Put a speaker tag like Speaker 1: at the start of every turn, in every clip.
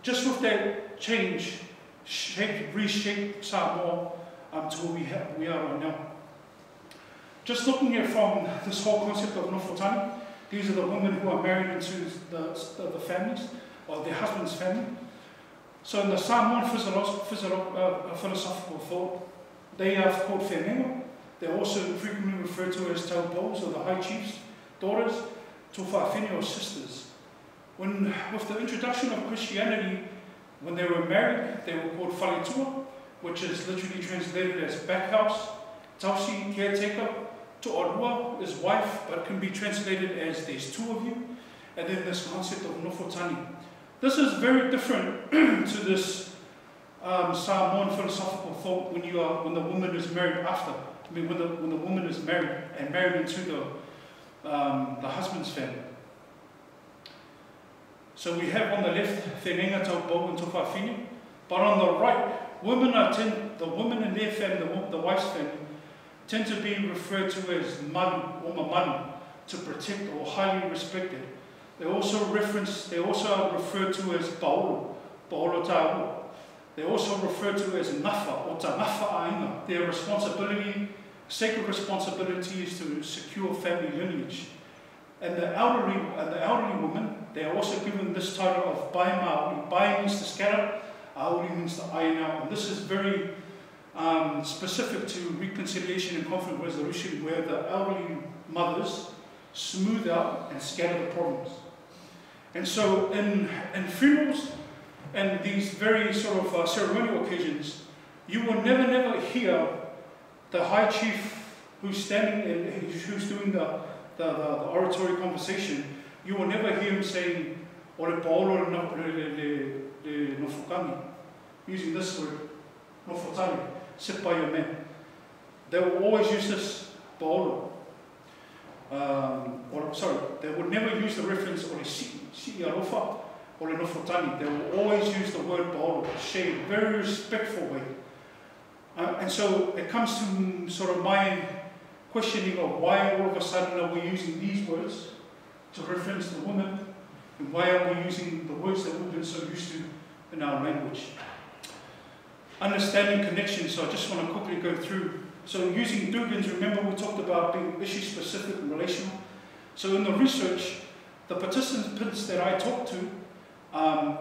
Speaker 1: just with that change, reshaped Samoa to where we are right now. Just looking at from this whole concept of nofotani, these are the women who are married into the families, or their husband's family. So in the Samoan philosophical thought, they are called whenenga. They're also frequently referred to as taupos, or the high chiefs, daughters, tōwhawhine, or sisters. With the introduction of Christianity, when they were married, they were called whaletua, which is literally translated as back house, tausi, caretaker, to'orua is wife, but it can be translated as there's two of you, and then this concept of nofotani. This is very different to this Samoan philosophical thought when the woman is married after. I mean, when the woman is married and married into the husband's family. So we have on the left whenenga, taupo, and tōwhawhine, but on the right, the women in their family, the wife's family, tend to be referred to as manu or mamanu, to protect or highly respected. They also are referred to as paolo tāua. They're also referred to as nafa or tanafa ainga. Their responsibility, sacred responsibility, is to secure family lineage. And the elderly women, they are also given this title of bai maori. Bai means to scatter, aori means to aina. And this is very specific to reconciliation and conflict resolution, where the elderly mothers smooth out and scatter the problems. And so in funerals and these very sort of ceremonial occasions, you will never hear the high chief who's standing and who's doing the oratory conversation. You will never hear him saying, "Ore paolo le nofukami," using this word, nofotani, sit by your man. They will always use this paolo. They would never use the reference ore si arofa or nofotani. They will always use the word paolo, shade, very respectful way. And so it comes to sort of my questioning of why all of a sudden are we using these words to reference the women, and why are we using the words that we've been so used to in our language. Understanding connection, so I just want to quickly go through. So using dugans, remember we talked about being issue specific and relational. So in the research, the participants that I talked to,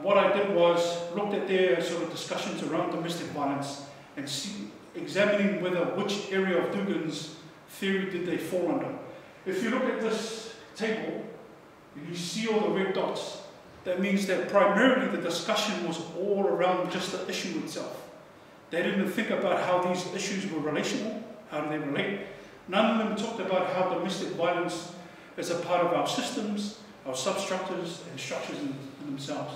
Speaker 1: what I did was looked at their sort of discussions around domestic violence and examining which area of dugans theory did they fall under. If you look at this table, you see all the red dots. That means that primarily the discussion was all around just the issue itself. They didn't think about how these issues were relational, how do they relate. None of them talked about how domestic violence is a part of our systems, our substructures and structures in themselves.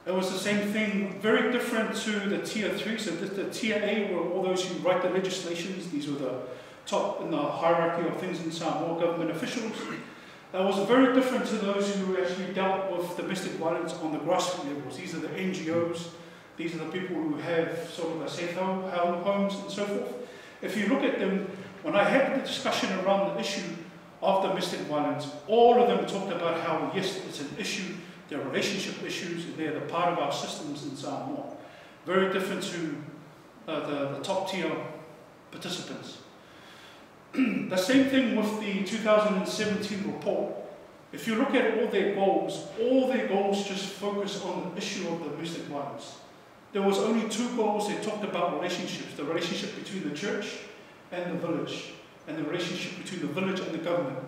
Speaker 1: It was the same thing, very different to the tier 3. So the tier A were all those who write the legislations. These were the top in the hierarchy of things in Samoa, government officials. That was very different to those who actually dealt with domestic violence on the grassroots levels. These are the NGOs. These are the people who have sort of the safe homes and so forth. If you look at them, when I had the discussion around the issue of domestic violence, all of them talked about how, yes, it's an issue, they're relationship issues, and they're the part of our systems in Samoa. Very different to the top tier participants. The same thing with the 2017 report. If you look at all their goals just focus on the issue of domestic violence. There was only 2 goals. They talked about relationships, the relationship between the church and the village, and the relationship between the village and the government.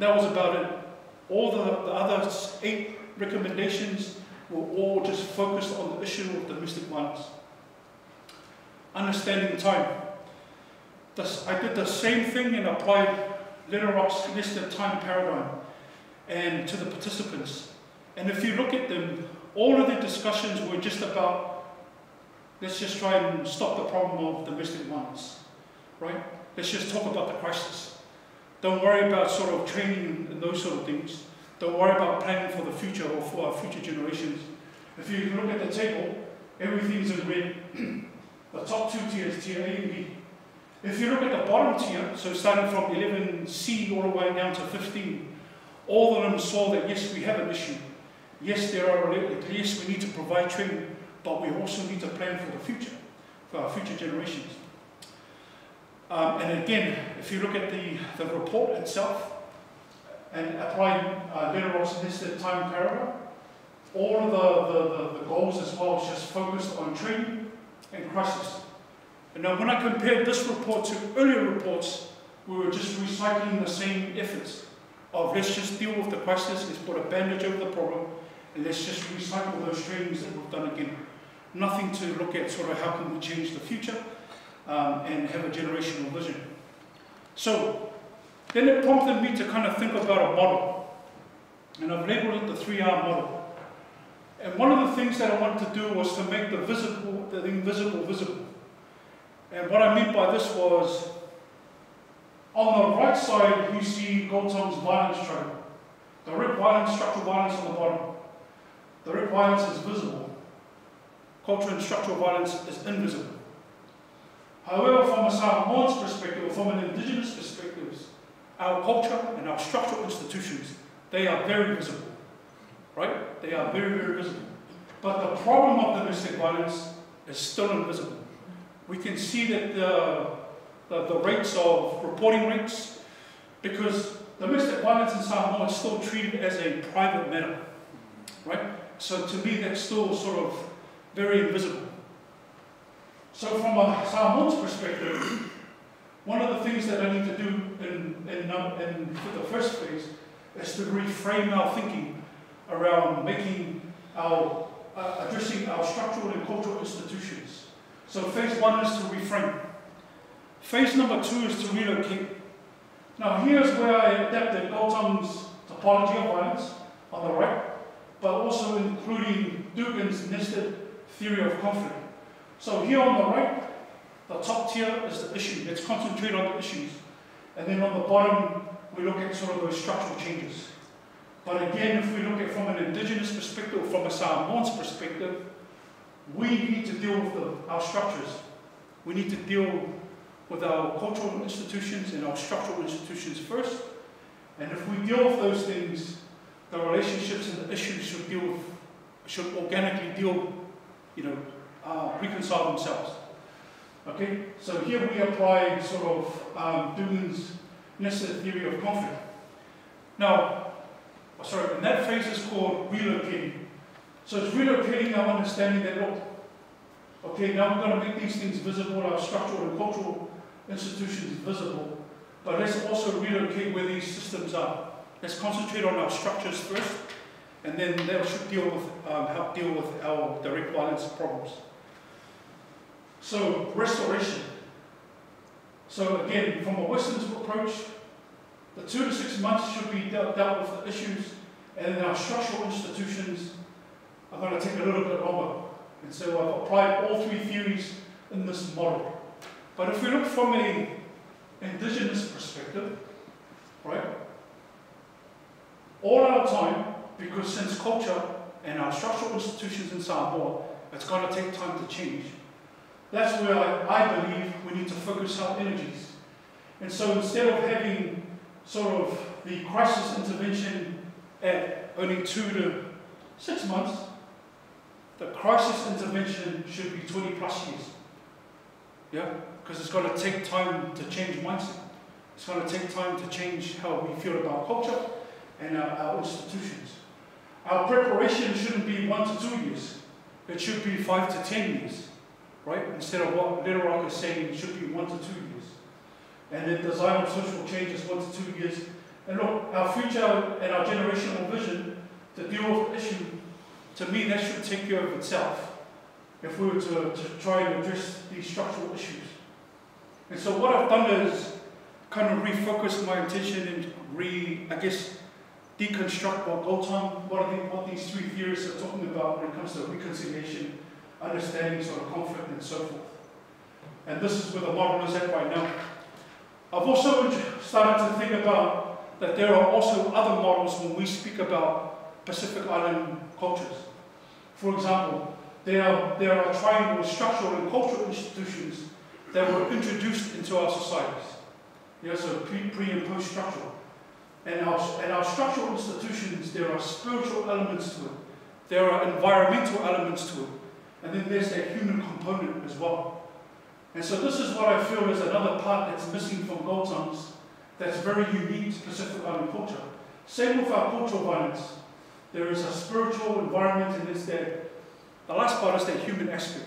Speaker 1: That was about it. All the other 8 recommendations were all just focused on the issue of domestic violence. Understanding time. I did the same thing and applied Lederock's nested time paradigm and to the participants. And if you look at them, all of the discussions were just about, let's just try and stop the problem of domestic violence, right? Let's just talk about the crisis. Don't worry about sort of training and those sort of things. Don't worry about planning for the future or for our future generations. If you look at the table, everything's in red. The top 2 tiers, tier A and B. If you look at the bottom tier, so starting from 11C all the way down to 15, all of them saw that yes, we have an issue. Yes, yes, we need to provide training, but we also need to plan for the future, for our future generations. And again, if you look at the report itself, and apply Lederock's nested time paradigm, all of the goals as well is just focused on training and crisis. And now when I compared this report to earlier reports, we were just recycling the same efforts of let's just deal with the crisis, let's put a bandage over the problem, and let's just recycle those trainings that we've done again. Nothing to look at sort of how can we change the future and have a generational vision. So then it prompted me to kind of think about a model. And I've labeled it the 3R model. And one of the things that I wanted to do was to make the invisible visible. And what I meant by this was, on the right side, you see Galton's violence triangle. Direct violence, structural violence on the bottom. Direct violence is visible. Cultural and structural violence is invisible. However, from a Samoan's perspective, or from an indigenous perspective, our culture and our structural institutions, they are very visible. Right? They are very, very visible. But the problem of domestic violence is still invisible. We can see that the rates of reporting rates, because domestic violence in Samoa is still treated as a private matter, right? So to me, that's still sort of very invisible. So from a Samoan's perspective, one of the things that I need to do for the first phase is to reframe our thinking around making our addressing our structural and cultural institutions. So phase one is to reframe. Phase number two is to relocate. Now here's where I adapted Galton's topology of violence on the right, but also including Dugan's nested theory of conflict. So here on the right, the top tier is the issue. Let's concentrate on the issues. And then on the bottom, we look at sort of those structural changes. But again, if we look at from an indigenous perspective, from a Samoan's perspective, we need to deal with our structures. We need to deal with our cultural institutions and our structural institutions first. And if we deal with those things, the relationships and the issues should organically reconcile themselves. Okay, so here we apply sort of Dugan's nested theory of conflict. Now, and that phase is called relocating. So it's relocating our understanding that, look, okay, now we're going to make these things visible, our structural and cultural institutions visible, but let's also relocate where these systems are. Let's concentrate on our structures first, and then that should help deal with our direct violence problems. So, restoration. So again, from a Western approach, the 2 to 6 months should be dealt with the issues, and then our structural institutions are going to take a little bit longer. And so I've applied all three theories in this model. But if we look from an indigenous perspective, right, all our time, because since culture and our structural institutions in Samoa, it's going to take time to change. That's where I believe we need to focus our energies. And so instead of having sort of the crisis intervention at only 2 to 6 months, the crisis intervention should be 20 plus years. Yeah? Because it's going to take time to change mindset. It's going to take time to change how we feel about culture and our institutions. Our preparation shouldn't be 1 to 2 years. It should be 5 to 10 years. Right? Instead of what Lederock is saying, it should be 1 to 2 years. And the design of social change is 1 to 2 years. And look, our future and our generational vision to deal with the issue, to me, that should take care of itself if we were to try and address these structural issues. And so what I've done is kind of refocus my attention and deconstruct what these three theories are talking about when it comes to reconciliation, understanding sort of conflict and so forth. And this is where the model is at right now. I've also started to think about that there are also other models when we speak about Pacific Island cultures. For example, there are triangle structural and cultural institutions that were introduced into our societies. Yeah, so pre and post structural. And our structural institutions, there are spiritual elements to it. there are environmental elements to it, and then there's that human component as well. And so this is what I feel is another part that's missing from Gold Tongues that's very unique to Pacific Island culture. Same with our cultural violence. There is a spiritual environment, and there's that, the last part is that human aspect.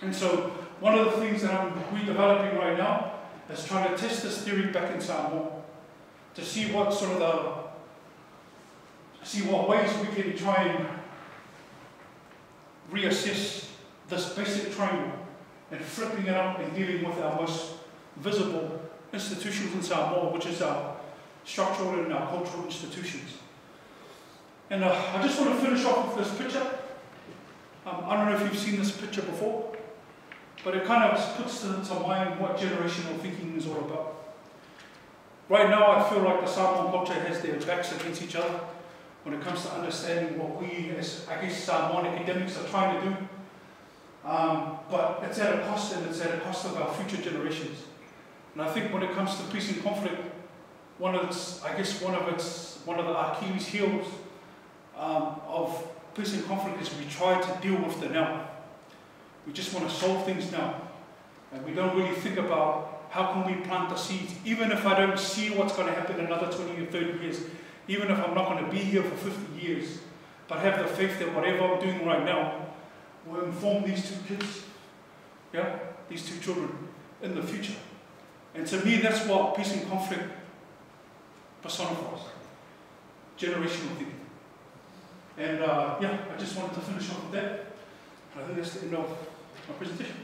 Speaker 1: And so one of the things that I'm redeveloping right now is trying to test this theory back in Samoa to see what sort of what ways we can try and reassess this basic triangle and flipping it up and dealing with our most visible institutions in Samoa, which is our structural and our cultural institutions. And I just want to finish off with this picture. I don't know if you've seen this picture before, but it kind of puts to mind what generational thinking is all about. Right now, I feel like the Samoan culture has their backs against each other when it comes to understanding what we, as I guess Samoan academics, are trying to do. But it's at a cost, and it's at a cost of our future generations. And I think when it comes to peace and conflict, one of the Achilles' heels of peace and conflict is we try to deal with the now. We just want to solve things now. And we don't really think about how can we plant the seeds, even if I don't see what's going to happen in another 20 or 30 years, even if I'm not going to be here for 50 years, but have the faith that whatever I'm doing right now will inform these two kids, these two children in the future. And to me, that's what peace and conflict personifies, generational thinking. And I just wanted to finish off with that. I think that's the end of my presentation.